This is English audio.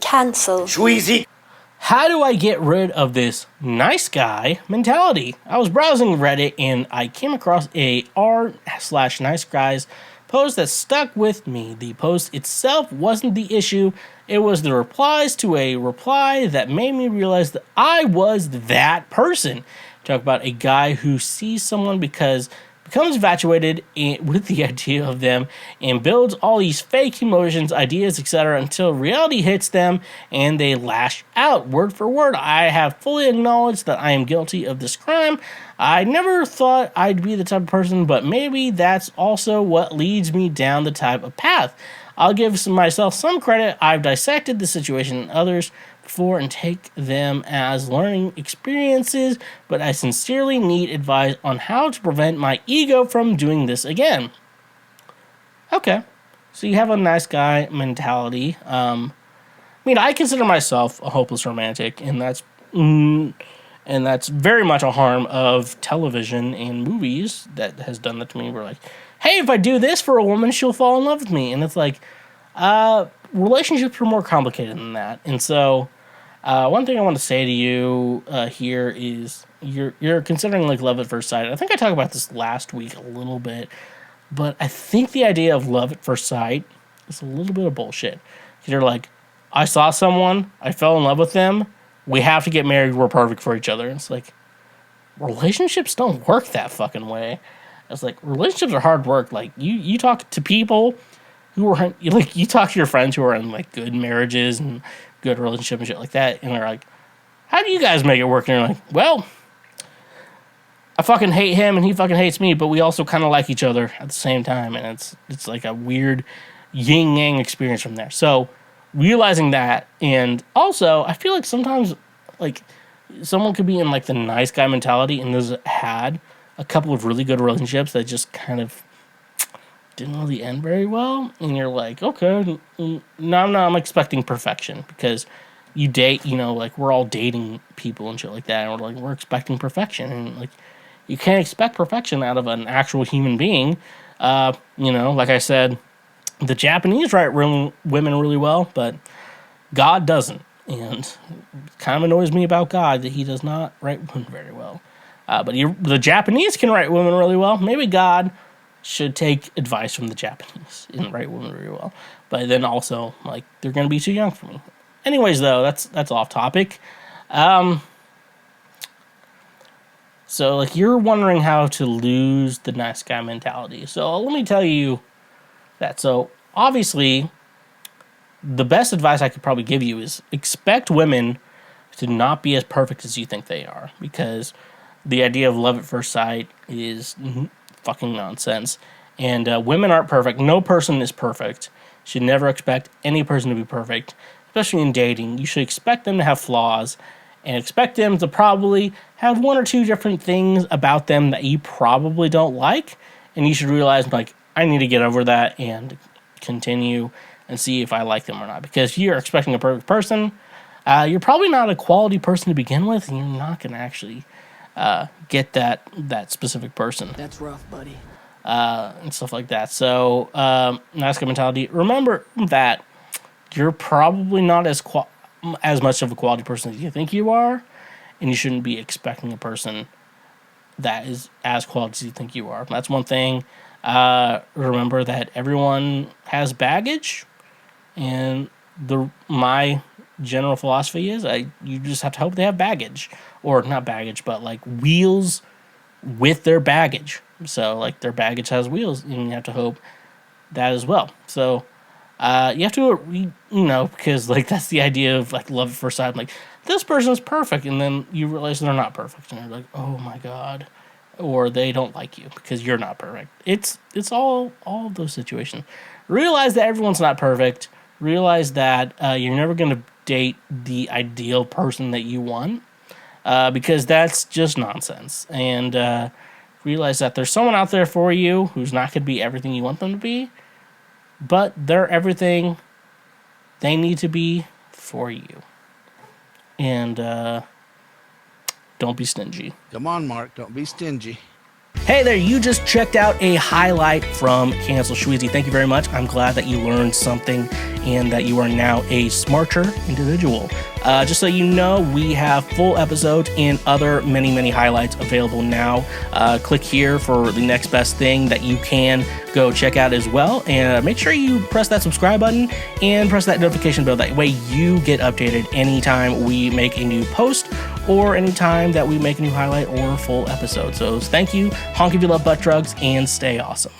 Cancel. Schweezy. How do I get rid of this nice guy mentality? I was browsing Reddit and I came across a r/nice guys post that stuck with me. The post itself wasn't the issue. It was the replies to a reply that made me realize that I was that person. Talk about a guy who sees someone becomes infatuated with the idea of them and builds all these fake emotions, ideas, etc. until reality hits them and they lash out. Word for word, I have fully acknowledged that I am guilty of this crime. I never thought I'd be the type of person, but maybe that's also what leads me down the type of path. I'll give myself some credit. I've dissected the situation and others before and take them as learning experiences, but I sincerely need advice on how to prevent my ego from doing this again. Okay, so you have a nice guy mentality. I mean, I consider myself a hopeless romantic, and that's very much a harm of television and movies that has done that to me. We're like, hey, if I do this for a woman, she'll fall in love with me, and it's like, relationships are more complicated than that, and so. One thing I want to say to you here is you're considering like love at first sight. I think I talked about this last week a little bit, but I think the idea of love at first sight is a little bit of bullshit. You're like, I saw someone, I fell in love with them, we have to get married, we're perfect for each other. And it's like, relationships don't work that fucking way. It's like, relationships are hard work. Like, you talk to people who are, like, you talk to your friends who are in, like, good marriages and good relationship and shit like that, and they're like, how do you guys make it work? And you're like, well, I fucking hate him and he fucking hates me, but we also kind of like each other at the same time, and it's like a weird yin-yang experience from there. So realizing that, and also I feel like sometimes like someone could be in like the nice guy mentality and has had a couple of really good relationships that just kind of didn't really end very well, and you're like, okay, I'm expecting perfection, because you date, like we're all dating people and shit like that, and we're expecting perfection, and like you can't expect perfection out of an actual human being. Like I said, the Japanese write women really well, but God doesn't, and it kind of annoys me about God that he does not write women very well. But the Japanese can write women really well. Maybe God should take advice from the Japanese and write women very well. But then also, like, they're going to be too young for me. Anyways, though, that's off topic. So, like, you're wondering how to lose the nice guy mentality. So, let me tell you that. So, obviously, the best advice I could probably give you is expect women to not be as perfect as you think they are. Because the idea of love at first sight is fucking nonsense. And women aren't perfect. No person is perfect. You should never expect any person to be perfect, especially in dating. You should expect them to have flaws and expect them to probably have one or two different things about them that you probably don't like. And you should realize, like, I need to get over that and continue and see if I like them or not. Because if you're expecting a perfect person, you're probably not a quality person to begin with, and you're not going to actually get that specific person. That's rough, buddy. And stuff like that. So, nice guy mentality. Remember that you're probably not as much of a quality person as you think you are, and you shouldn't be expecting a person that is as quality as you think you are. That's one thing. Remember that everyone has baggage, and my general philosophy is you just have to hope they have baggage, or not baggage, but like wheels with their baggage. So like their baggage has wheels, and you have to hope that as well. So you have to, because like that's the idea of like love at first sight. Like, this person is perfect, and then you realize they're not perfect, and you're like, oh my god, or they don't like you because you're not perfect. It's all of those situations. Realize that everyone's not perfect. Realize that you're never going to date the ideal person that you want, because that's just nonsense. And realize that there's someone out there for you who's not going to be everything you want them to be, but they're everything they need to be for you. And don't be stingy. Come on, Mark. Don't be stingy. Hey there, you just checked out a highlight from Cancel Schweezy. Thank you very much. I'm glad that you learned something and that you are now a smarter individual. Just so you know, we have full episodes and other many highlights available now. Click here for the next best thing that you can go check out as well. And make sure you press that subscribe button and press that notification bell. That way you get updated anytime we make a new post or anytime that we make a new highlight or full episode. So thank you, honk if you love butt drugs, and stay awesome.